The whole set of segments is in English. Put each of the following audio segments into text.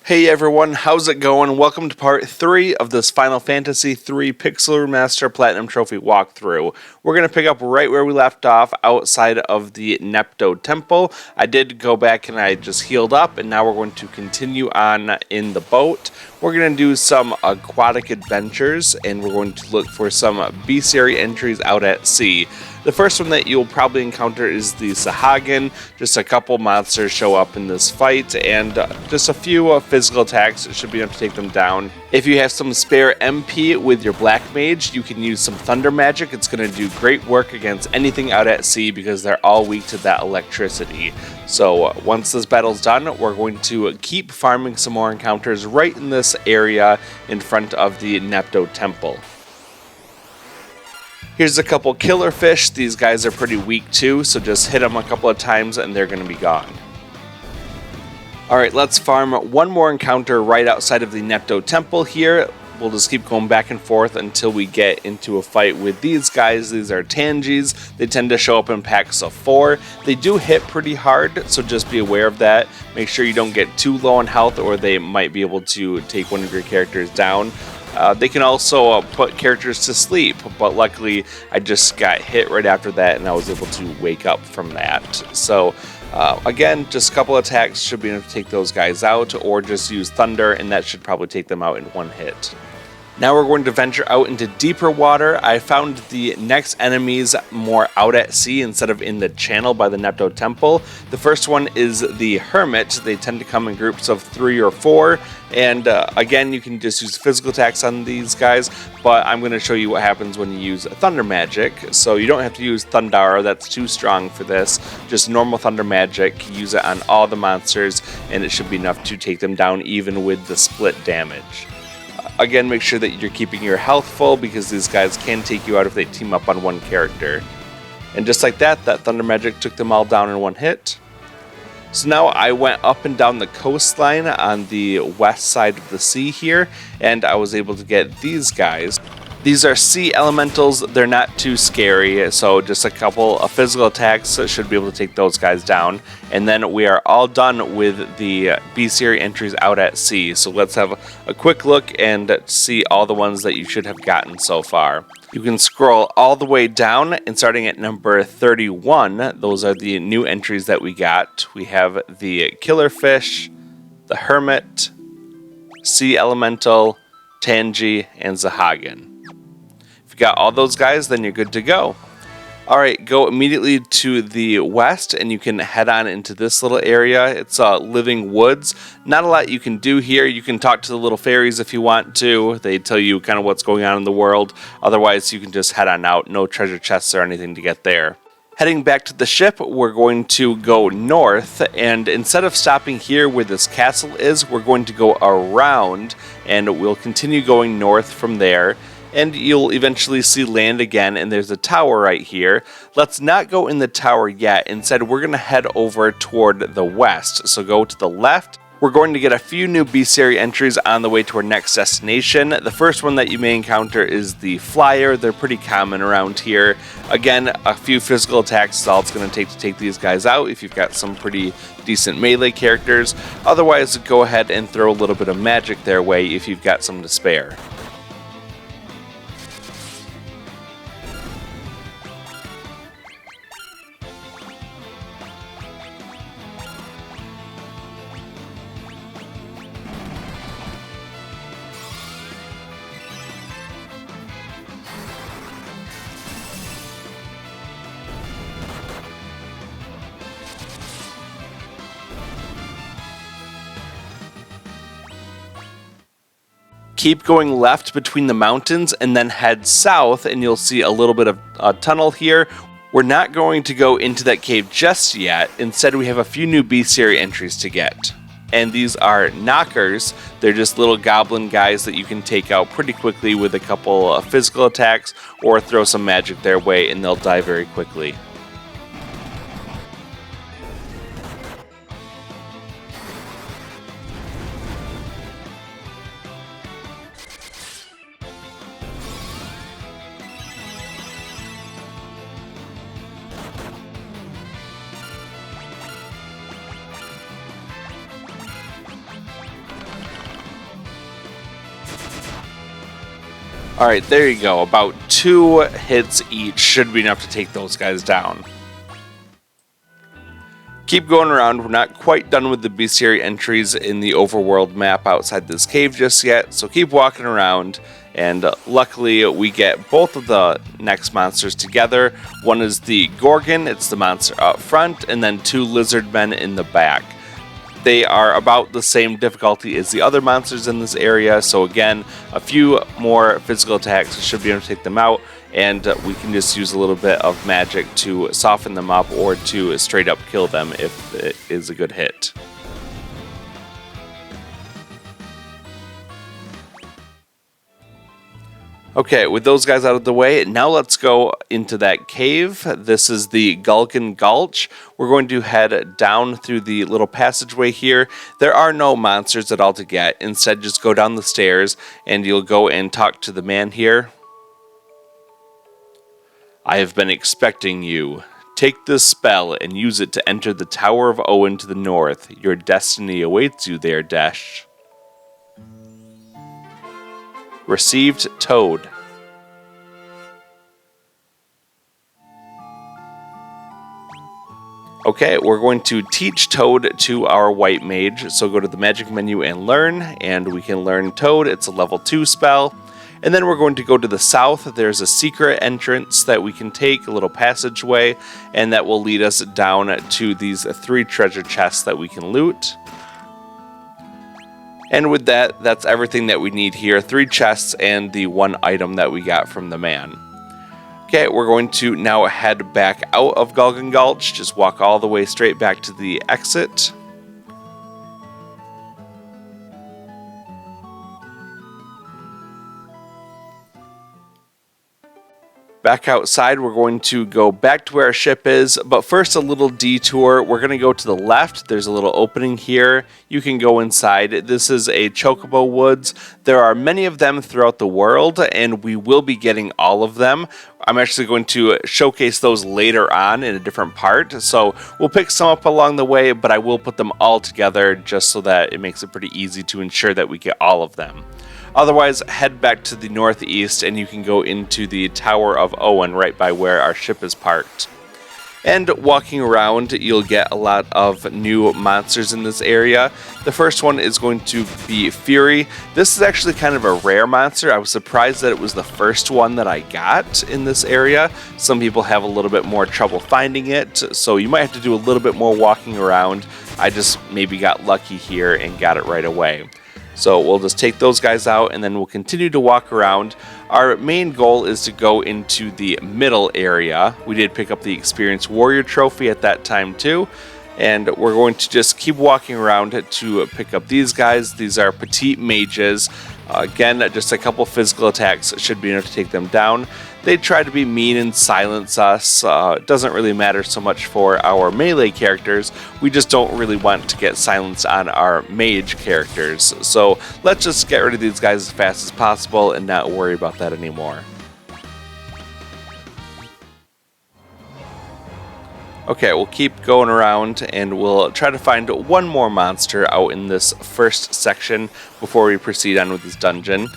Hey everyone, how's it going? Welcome to part 3 of this Final Fantasy 3 Pixel Remaster Platinum Trophy walkthrough. We're going to pick up right where we left off outside of the Nepto Temple. I did go back and I just healed up, and now we're going to continue on in the boat. We're going to do some aquatic adventures, and we're going to look for some bestiary entries out at sea. The first one that you'll probably encounter is the Sahagin. Just a couple monsters show up in this fight, and just a few physical attacks should be enough to take them down. If you have some spare MP with your Black Mage, you can use some Thunder Magic. It's going to do great work against anything out at sea because they're all weak to that electricity. So once this battle's done, we're going to keep farming some more encounters right in this area in front of the Nepto Temple. Here's a couple killer fish. These guys are pretty weak too, so just hit them a couple of times and they're going to be gone. Alright, let's farm one more encounter right outside of the Nepto Temple here. We'll just keep going back and forth until we get into a fight with these guys. These are Tangis. They tend to show up in packs of 4. They do hit pretty hard, so just be aware of that. Make sure you don't get too low on health or they might be able to take one of your characters down. They can also put characters to sleep, but luckily I just got hit right after that and I was able to wake up from that. So again, just a couple attacks should be enough to take those guys out, or just use Thunder and that should probably take them out in one hit. Now we're going to venture out into deeper water. I found the next enemies more out at sea instead of in the channel by the Nepto Temple. The first one is the Hermit. They tend to come in groups of 3 or 4. And again, you can just use physical attacks on these guys, but I'm going to show you what happens when you use Thunder Magic. So you don't have to use Thundara, that's too strong for this. Just normal Thunder Magic, use it on all the monsters, and it should be enough to take them down even with the split damage. Again, make sure that you're keeping your health full because these guys can take you out if they team up on one character. And just like that, that Thunder Magic took them all down in one hit. So now I went up and down the coastline on the west side of the sea here, and I was able to get these guys. These are sea elementals. They're not too scary, so just a couple of physical attacks should be able to take those guys down. And then we are all done with the bestiary entries out at sea. So let's have a quick look and see all the ones that you should have gotten so far. You can scroll all the way down, and starting at number 31, those are the new entries that we got. We have the Killerfish, the Hermit, Sea Elemental, Tangi, and Sahagin. If you got all those guys, then you're good to go. Alright, go immediately to the west and you can head on into this little area. It's Living Woods. Not a lot you can do here. You can talk to the little fairies if you want to. They tell you kind of what's going on in the world. Otherwise, you can just head on out. No treasure chests or anything to get there. Heading back to the ship, we're going to go north, and instead of stopping here where this castle is, we're going to go around, and we'll continue going north from there. And you'll eventually see land again, and there's a tower right here. Let's not go in the tower yet. Instead, we're going to head over toward the west. So go to the left. We're going to get a few new bestiary entries on the way to our next destination. The first one that you may encounter is the Flyer. They're pretty common around here. Again, a few physical attacks is all it's going to take these guys out if you've got some pretty decent melee characters. Otherwise, go ahead and throw a little bit of magic their way if you've got some to spare. Keep going left between the mountains and then head south, and you'll see a little bit of a tunnel here. We're not going to go into that cave just yet. Instead, we have a few new bestiary entries to get. And these are Knockers. They're just little goblin guys that you can take out pretty quickly with a couple of physical attacks or throw some magic their way and they'll die very quickly. Alright, there you go. About 2 hits each should be enough to take those guys down. Keep going around. We're not quite done with the bestiary entries in the overworld map outside this cave just yet, so keep walking around. And luckily we get both of the next monsters together. One is the Gorgon, it's the monster up front, and then 2 lizard men in the back. They are about the same difficulty as the other monsters in this area, so again, a few more physical attacks should be able to take them out, and we can just use a little bit of magic to soften them up or to straight up kill them if it is a good hit. Okay, with those guys out of the way, now let's go into that cave. This is the Gulgan Gulch. We're going to head down through the little passageway here. There are no monsters at all to get. Instead, just go down the stairs and you'll go and talk to the man here. I have been expecting you. Take this spell and use it to enter the Tower of Owen to the north. Your destiny awaits you there, Dash. Received Toad. Okay, we're going to teach Toad to our white mage. So go to the magic menu and learn, and we can learn Toad. It's a level 2 spell. And then we're going to go to the south. There's a secret entrance that we can take, a little passageway, and that will lead us down to these 3 treasure chests that we can loot. And with that, that's everything that we need here. 3 chests and the 1 item that we got from the man. Okay, we're going to now head back out of Gulgan Gulch. Just walk all the way straight back to the exit. Back outside, we're going to go back to where our ship is, but first a little detour. We're going to go to the left. There's a little opening here. You can go inside. This is a Chocobo Woods. There are many of them throughout the world, and we will be getting all of them. I'm actually going to showcase those later on in a different part, so we'll pick some up along the way, but I will put them all together just so that it makes it pretty easy to ensure that we get all of them. Otherwise, head back to the northeast and you can go into the Tower of Owen right by where our ship is parked. And walking around, you'll get a lot of new monsters in this area. The first one is going to be Fury. This is actually kind of a rare monster. I was surprised that it was the first one that I got in this area. Some people have a little bit more trouble finding it, so you might have to do a little bit more walking around. I just maybe got lucky here and got it right away. So we'll just take those guys out and then we'll continue to walk around. Our main goal is to go into the middle area. We did pick up the Experienced Warrior trophy at that time too. And we're going to just keep walking around to pick up these guys. These are petite mages. Again, just a couple physical attacks should be enough to take them down. They try to be mean and silence us. It doesn't really matter so much for our melee characters. We just don't really want to get silenced on our mage characters. So let's just get rid of these guys as fast as possible and not worry about that anymore. Okay, we'll keep going around and we'll try to find one more monster out in this first section before we proceed on with this dungeon.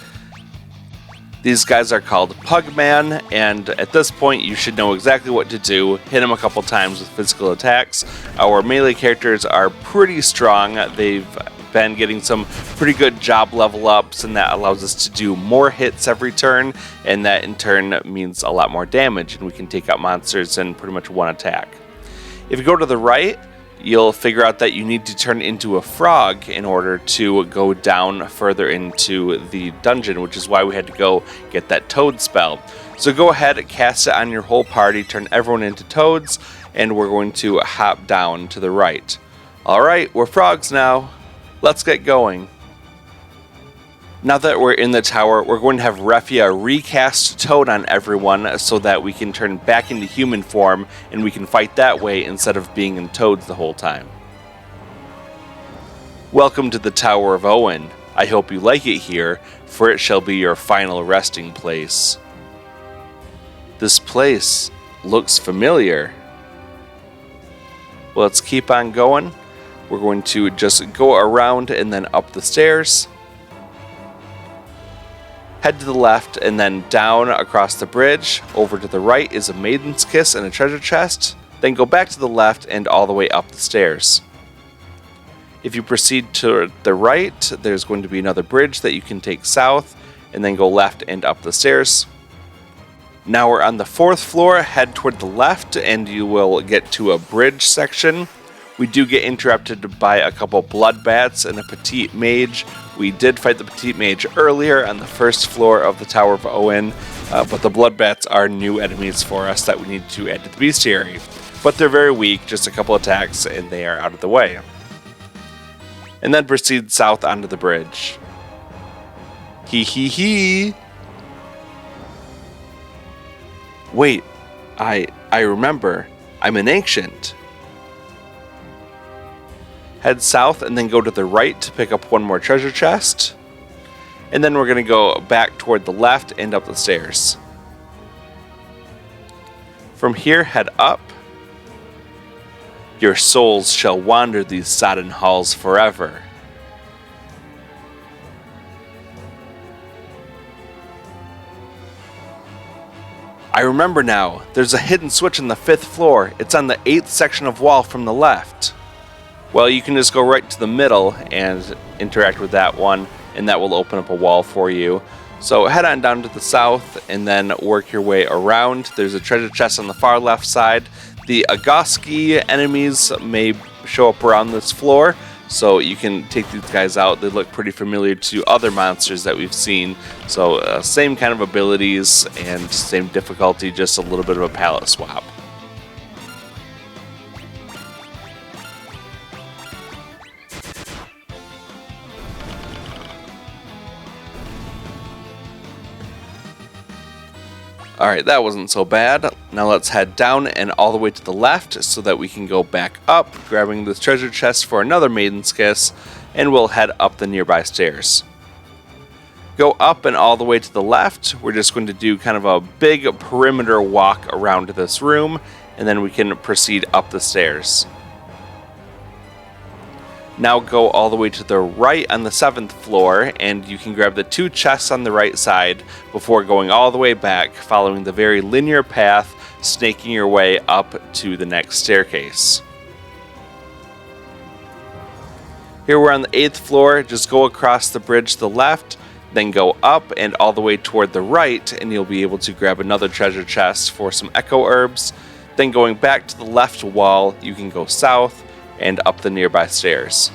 These guys are called Pugman, and at this point you should know exactly what to do. Hit them a couple times with physical attacks. Our melee characters are pretty strong. They've been getting some pretty good job level ups, and that allows us to do more hits every turn, and that in turn means a lot more damage, and we can take out monsters in pretty much one attack. If you go to the right, you'll figure out that you need to turn into a frog in order to go down further into the dungeon, which is why we had to go get that toad spell. So go ahead, cast it on your whole party, turn everyone into toads, and we're going to hop down to the right. Alright, we're frogs now. Let's get going. Now that we're in the tower, we're going to have Refia recast Toad on everyone so that we can turn back into human form and we can fight that way instead of being in Toads the whole time. Welcome to the Tower of Owen. I hope you like it here, for it shall be your final resting place. This place looks familiar. Well, let's keep on going. We're going to just go around and then up the stairs. Head to the left and then down across the bridge. Over to the right is a Maiden's Kiss and a treasure chest. Then go back to the left and all the way up the stairs. If you proceed to the right, there's going to be another bridge that you can take south, and then go left and up the stairs. Now we're on the 4th floor, head toward the left, and you will get to a bridge section. We do get interrupted by a couple blood bats and a petite mage. We did fight the petite mage earlier on the 1st floor of the Tower of Owen, but the blood bats are new enemies for us that we need to add to the Bestiary. But they're very weak, just a couple attacks, and they are out of the way. And then proceed south onto the bridge. Hee hee hee! Wait, I remember. I'm an ancient. Head south and then go to the right to pick up one more treasure chest. And then we're going to go back toward the left and up the stairs. From here, head up. Your souls shall wander these sodden halls forever. I remember now. There's a hidden switch on the 5th floor. It's on the 8th section of wall from the left. Well, you can just go right to the middle and interact with that one, and that will open up a wall for you. So head on down to the south and then work your way around. There's a treasure chest on the far left side. The Agoski enemies may show up around this floor, so you can take these guys out. They look pretty familiar to other monsters that we've seen. So same kind of abilities and same difficulty, just a little bit of a palette swap. Alright, that wasn't so bad. Now let's head down and all the way to the left so that we can go back up, grabbing this treasure chest for another Maiden's Kiss, and we'll head up the nearby stairs. Go up and all the way to the left. We're just going to do kind of a big perimeter walk around this room, and then we can proceed up the stairs. Now go all the way to the right on the 7th floor, and you can grab the 2 chests on the right side before going all the way back, following the very linear path, snaking your way up to the next staircase. Here we're on the 8th floor. Just go across the bridge to the left, then go up and all the way toward the right, and you'll be able to grab another treasure chest for some echo herbs. Then going back to the left wall, you can go south and up the nearby stairs.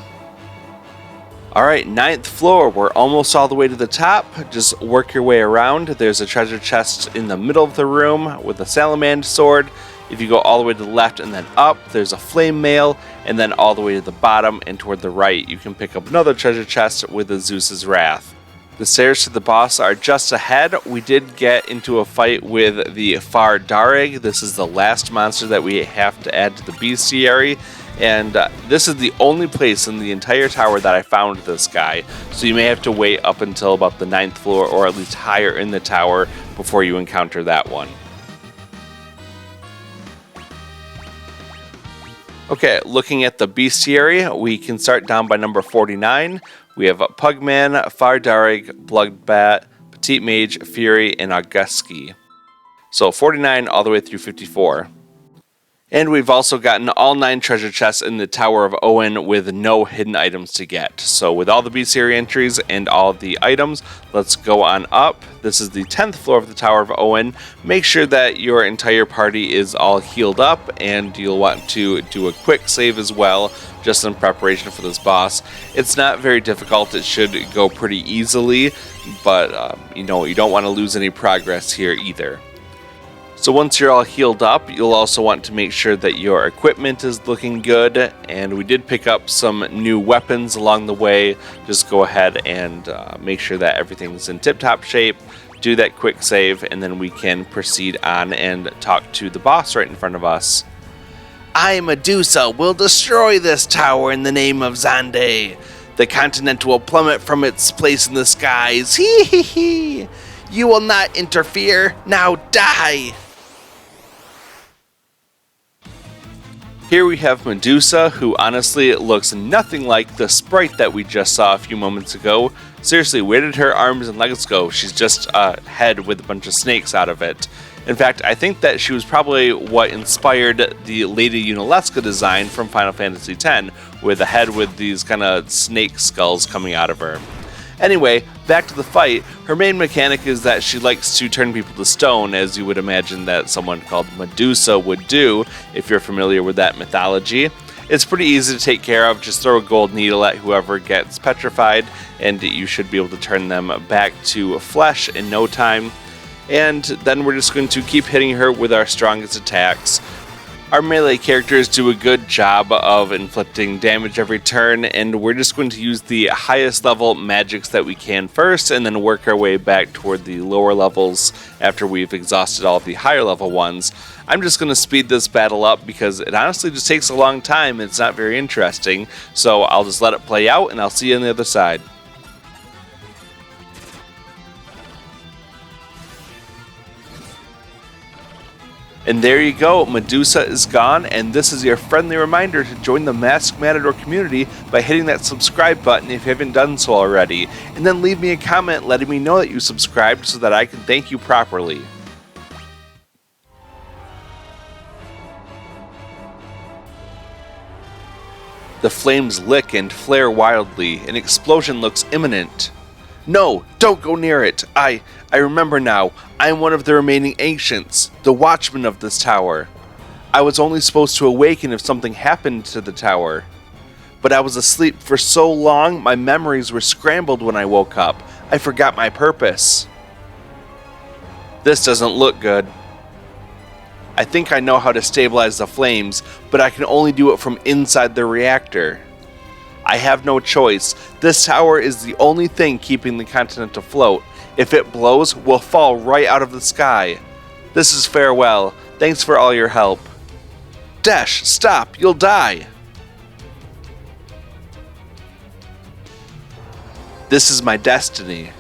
Alright, 9th floor, we're almost all the way to the top. Just work your way around. There's a treasure chest in the middle of the room with a salamander sword. If you go all the way to the left and then up, there's a flame mail, and then all the way to the bottom and toward the right, you can pick up another treasure chest with a Zeus's Wrath. The stairs to the boss are just ahead. We did get into a fight with the Far Darrig. This is the last monster that we have to add to the Bestiary. And this is the only place in the entire tower that I found this guy, so you may have to wait up until about the 9th floor or at least higher in the tower before you encounter that one. Okay, looking at the Bestiary, we can start down by number 49. We have Pugman, Fardarig, Bloodbat, Petite Mage, Fury, and Auguski. So 49 all the way through 54. And we've also gotten all 9 treasure chests in the Tower of Owen with no hidden items to get. So with all the Bestiary entries and all of the items, let's go on up. This is the 10th floor of the Tower of Owen. Make sure that your entire party is all healed up, and you'll want to do a quick save as well, just in preparation for this boss. It's not very difficult. It should go pretty easily, but you don't want to lose any progress here either. So once you're all healed up, you'll also want to make sure that your equipment is looking good, and we did pick up some new weapons along the way. Just go ahead and make sure that everything's in tip-top shape, do that quick save, and then we can proceed on and talk to the boss right in front of us. I, Medusa, will destroy this tower in the name of Zande. The continent will plummet from its place in the skies. Hee hee hee! You will not interfere. Now die! Here we have Medusa, who honestly looks nothing like the sprite that we just saw a few moments ago. Seriously, where did her arms and legs go? She's just a head with a bunch of snakes out of it. In fact, I think that she was probably what inspired the Lady Unalesca design from Final Fantasy X, with a head with these kind of snake skulls coming out of her. Anyway, back to the fight. Her main mechanic is that she likes to turn people to stone, as you would imagine that someone called Medusa would do, if you're familiar with that mythology. It's pretty easy to take care of. Just throw a gold needle at whoever gets petrified, and you should be able to turn them back to flesh in no time. And then we're just going to keep hitting her with our strongest attacks. Our melee characters do a good job of inflicting damage every turn, and we're just going to use the highest level magics that we can first, and then work our way back toward the lower levels after we've exhausted all of the higher level ones. I'm just going to speed this battle up because it honestly just takes a long time and it's not very interesting, so I'll just let it play out and I'll see you on the other side. And there you go, Medusa is gone, and this is your friendly reminder to join the Mask Matador community by hitting that subscribe button if you haven't done so already, and then leave me a comment letting me know that you subscribed so that I can thank you properly. The flames lick and flare wildly, an explosion looks imminent. No, don't go near it. I remember now. I am one of the remaining ancients, the watchman of this tower. I was only supposed to awaken if something happened to the tower. But I was asleep for so long, my memories were scrambled when I woke up. I forgot my purpose. This doesn't look good. I think I know how to stabilize the flames, but I can only do it from inside the reactor. I have no choice. This tower is the only thing keeping the continent afloat. If it blows, we'll fall right out of the sky. This is farewell. Thanks for all your help. Dash, stop, you'll die. This is my destiny.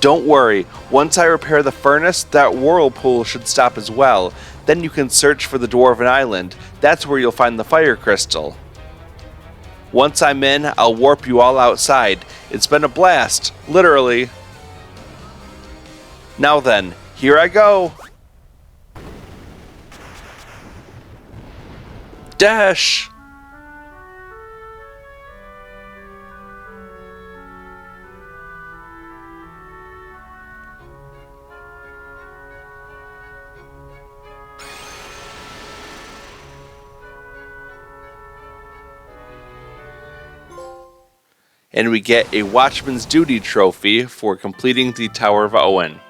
Don't worry, once I repair the furnace, that whirlpool should stop as well. Then you can search for the Dwarven Island. That's where you'll find the fire crystal. Once I'm in, I'll warp you all outside. It's been a blast, literally. Now then, here I go. Dash! And we get a Watchman's Duty trophy for completing the Tower of Owen.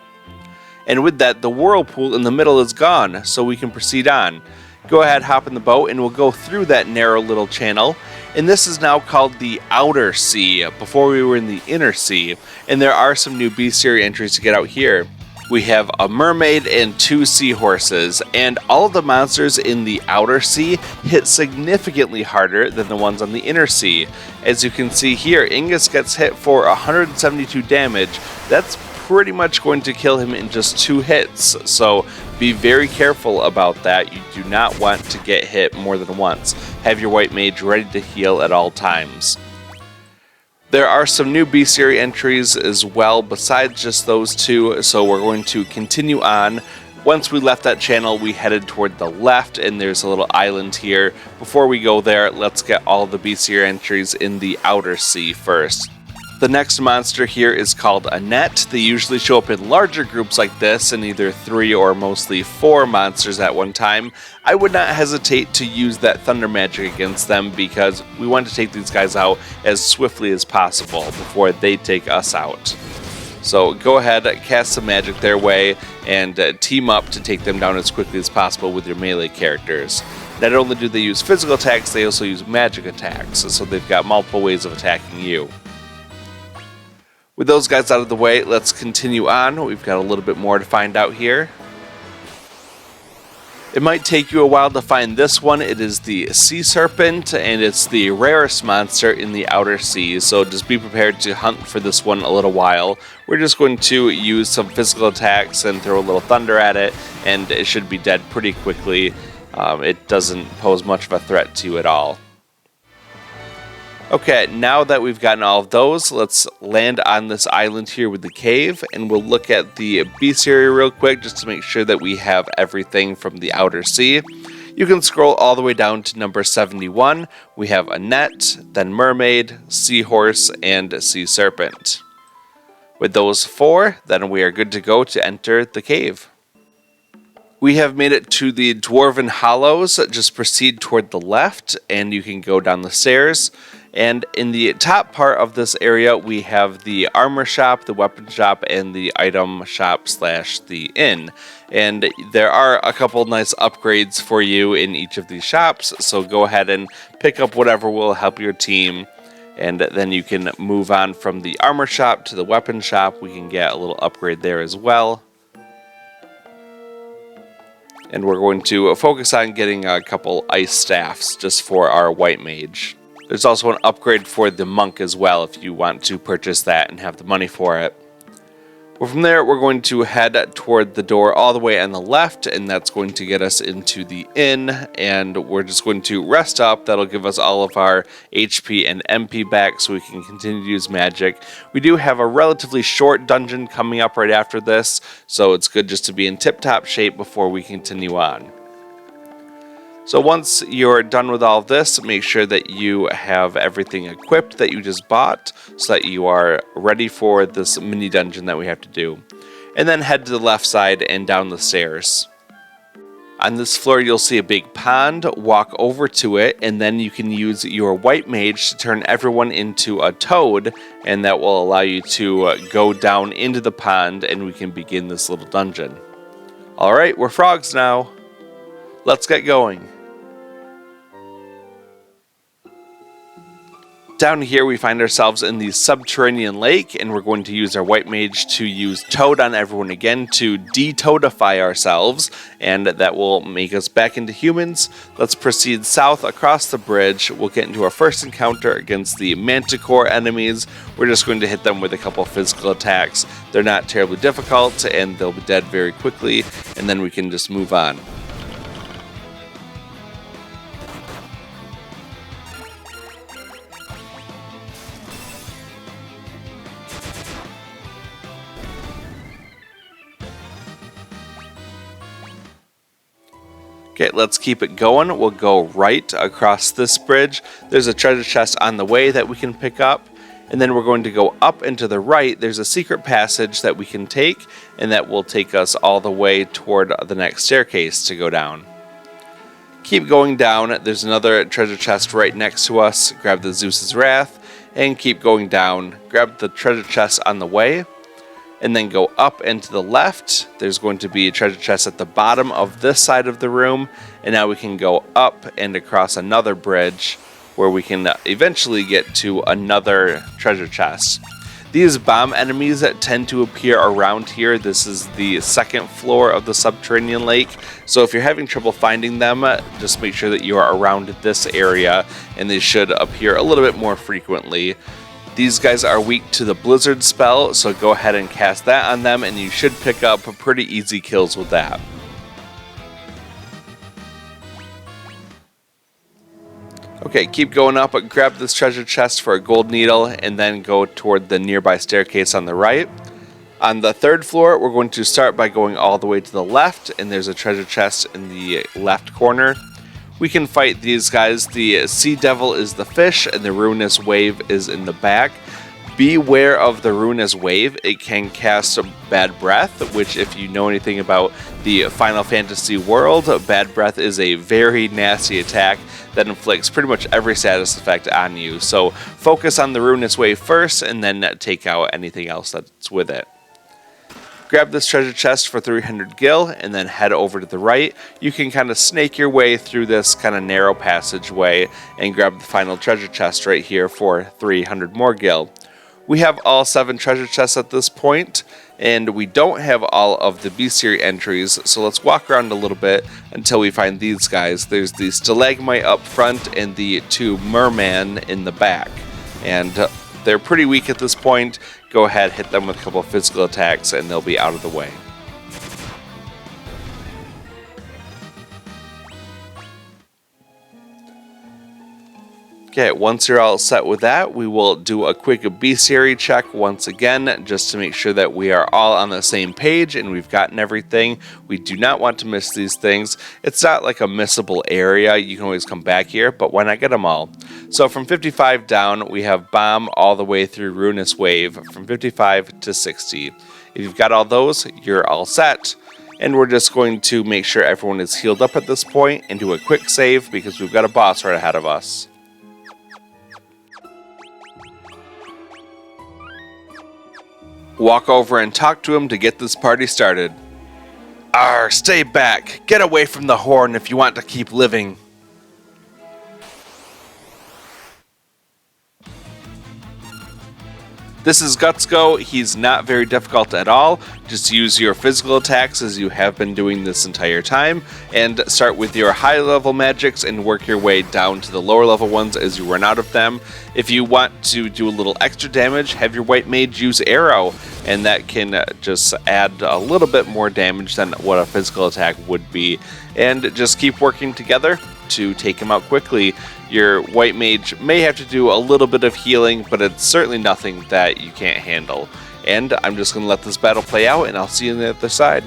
And with that, the whirlpool in the middle is gone, so we can proceed on. Go ahead, hop in the boat, and we'll go through that narrow little channel. And this is now called the Outer Sea. Before we were in the Inner Sea, and there are some new Bestiary entries to get out here. We have a mermaid and 2 seahorses, and all of the monsters in the Outer Sea hit significantly harder than the ones on the Inner Sea. As you can see here, Ingus gets hit for 172 damage. That's pretty much going to kill him in just 2 hits, so be very careful about that. You do not want to get hit more than once. Have your white mage ready to heal at all times. There are some new Bestiary entries as well besides just those 2, so we're going to continue on. Once we left that channel, we headed toward the left, and there's a little island here. Before we go there, let's get all the Bestiary entries in the Outer Sea first. The next monster here is called Annette. They usually show up in larger groups like this, in either 3 or mostly 4 monsters at one time. I would not hesitate to use that thunder magic against them because we want to take these guys out as swiftly as possible before they take us out. So go ahead, cast some magic their way, and team up to take them down as quickly as possible with your melee characters. Not only do they use physical attacks, they also use magic attacks, so they've got multiple ways of attacking you. With those guys out of the way, let's continue on. We've got a little bit more to find out here. It might take you a while to find this one. It is the Sea Serpent, and it's the rarest monster in the Outer Sea, so just be prepared to hunt for this one a little while. We're just going to use some physical attacks and throw a little thunder at it, and it should be dead pretty quickly. it doesn't pose much of a threat to you at all. Okay, now that we've gotten all of those, let's land on this island here with the cave, and we'll look at the Bestiary real quick just to make sure that we have everything from the outer sea. You can scroll all the way down to number 71. We have a net, then mermaid, seahorse, and sea serpent. With those 4, then we are good to go to enter the cave. We have made it to the Dwarven Hollows. Just proceed toward the left, and you can go down the stairs. And in the top part of this area, we have the armor shop, the weapon shop, and the item shop / the inn. And there are a couple nice upgrades for you in each of these shops, so go ahead and pick up whatever will help your team. And then you can move on from the armor shop to the weapon shop. We can get a little upgrade there as well. And we're going to focus on getting a couple ice staffs just for our white mage. There's also an upgrade for the monk as well if you want to purchase that and have the money for it. Well, from there, we're going to head toward the door all the way on the left, and that's going to get us into the inn, and we're just going to rest up. That'll give us all of our HP and MP back so we can continue to use magic. We do have a relatively short dungeon coming up right after this, so it's good just to be in tip-top shape before we continue on. So once you're done with all of this, make sure that you have everything equipped that you just bought so that you are ready for this mini dungeon that we have to do. And then head to the left side and down the stairs. On this floor you'll see a big pond, walk over to it, and then you can use your white mage to turn everyone into a toad, and that will allow you to go down into the pond and we can begin this little dungeon. Alright, we're frogs now. Let's get going. Down here we find ourselves in the Subterranean Lake, and we're going to use our white mage to use Toad on everyone again to de-toadify ourselves, and that will make us back into humans. Let's proceed south across the bridge. We'll get into our first encounter against the Manticore enemies. We're just going to hit them with a couple physical attacks. They're not terribly difficult, and they'll be dead very quickly, and then we can just move on. Okay, let's keep it going. We'll go right across this bridge. There's a treasure chest on the way that we can pick up. And then we're going to go up and to the right. There's a secret passage that we can take, and that will take us all the way toward the next staircase to go down. Keep going down. There's another treasure chest right next to us. Grab the Zeus's Wrath, and keep going down. Grab the treasure chest on the way. And then go up and to the left. There's going to be a treasure chest at the bottom of this side of the room. And now we can go up and across another bridge where we can eventually get to another treasure chest. These bomb enemies that tend to appear around here. This is the second floor of the Subterranean Lake. So if you're having trouble finding them, just make sure that you are around this area, and they should appear a little bit more frequently. These guys are weak to the Blizzard spell, so go ahead and cast that on them, and you should pick up pretty easy kills with that. Okay, keep going up, but grab this treasure chest for a gold needle, and then go toward the nearby staircase on the right. On the third floor, we're going to start by going all the way to the left, and there's a treasure chest in the left corner. We can fight these guys. The Sea Devil is the fish, and the Ruinous Wave is in the back. Beware of the Ruinous Wave. It can cast Bad Breath, which, if you know anything about the Final Fantasy world, Bad Breath is a very nasty attack that inflicts pretty much every status effect on you. So focus on the Ruinous Wave first, and then take out anything else that's with it. Grab this treasure chest for 300 gil, and then head over to the right. You can kind of snake your way through this kind of narrow passageway and grab the final treasure chest right here for 300 more gil. We have all 7 treasure chests at this point, and we don't have all of the Bestiary entries, so let's walk around a little bit until we find these guys. There's the Stalagmite up front and the 2 Merman in the back, and they're pretty weak at this point. Go ahead, hit them with a couple of physical attacks, and they'll be out of the way. Okay, once you're all set with that, we will do a quick bestiary check once again, just to make sure that we are all on the same page and we've gotten everything. We do not want to miss these things. It's not like a missable area. You can always come back here, but why not get them all? So from 55 down, we have Bomb all the way through Ruinous Wave, from 55 to 60. If you've got all those, you're all set. And we're just going to make sure everyone is healed up at this point and do a quick save because we've got a boss right ahead of us. Walk over and talk to him to get this party started. Arr, stay back. Get away from the horn if you want to keep living. This is Gutsco. He's not very difficult at all. Just use your physical attacks as you have been doing this entire time, and start with your high level magics and work your way down to the lower level ones as you run out of them. If you want to do a little extra damage, have your white mage use arrow, and that can just add a little bit more damage than what a physical attack would be. And just keep working together to take him out quickly. Your white mage may have to do a little bit of healing, but it's certainly nothing that you can't handle. And I'm just going to let this battle play out, and I'll see you on the other side.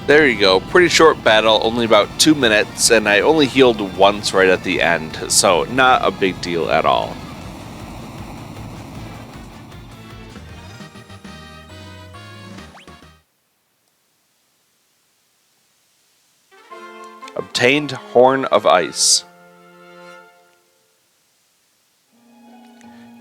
There you go, pretty short battle, only about 2 minutes, and I only healed once right at the end, so not a big deal at all. Obtained Horn of Ice.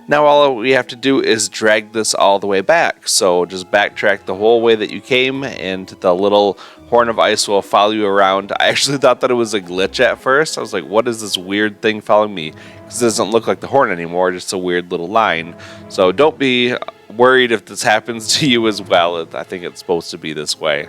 Now all we have to do is drag this all the way back, so just backtrack the whole way that you came, and the little Horn of Ice will follow you around. I actually thought that it was a glitch at first. I was like, what is this weird thing following me? Because it doesn't look like the horn anymore, just a weird little line. So don't be worried if this happens to you as well. I think it's supposed to be this way.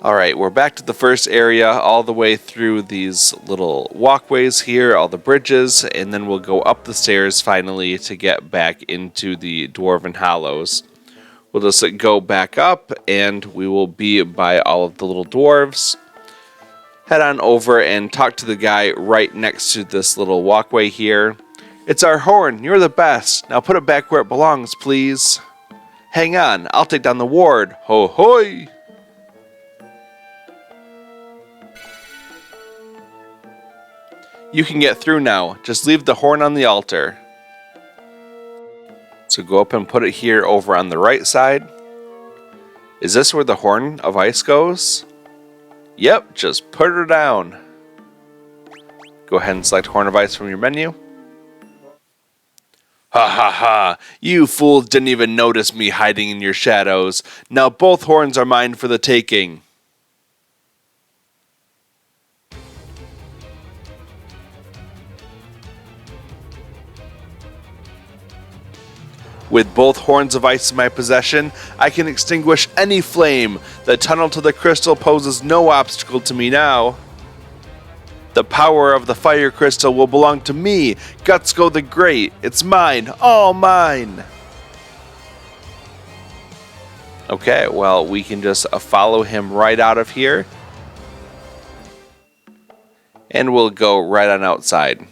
Alright, we're back to the first area, all the way through these little walkways here, all the bridges, and then we'll go up the stairs finally to get back into the Dwarven Hollows. We'll just go back up, and we will be by all of the little dwarves. Head on over and talk to the guy right next to this little walkway here. It's our horn, you're the best. Now put it back where it belongs, please. Hang on, I'll take down the ward. Ho hoy! You can get through now. Just leave the horn on the altar. So go up and put it here over on the right side. Is this where the Horn of Ice goes? Yep, just put her down. Go ahead and select Horn of Ice from your menu. Ha ha ha, you fools didn't even notice me hiding in your shadows. Now both horns are mine for the taking. With both horns of ice in my possession, I can extinguish any flame. The tunnel to the crystal poses no obstacle to me now. The power of the fire crystal will belong to me, Gutsco the Great. It's mine, all mine. Okay, well, we can just follow him right out of here. And we'll go right on outside.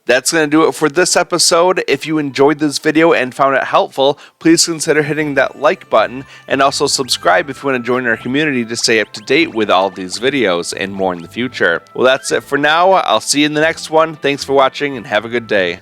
That's going to do it for this episode. If you enjoyed this video and found it helpful, please consider hitting that like button, and also subscribe if you want to join our community to stay up to date with all of these videos and more in the future. Well, that's it for now. I'll see you in the next one. Thanks for watching and have a good day.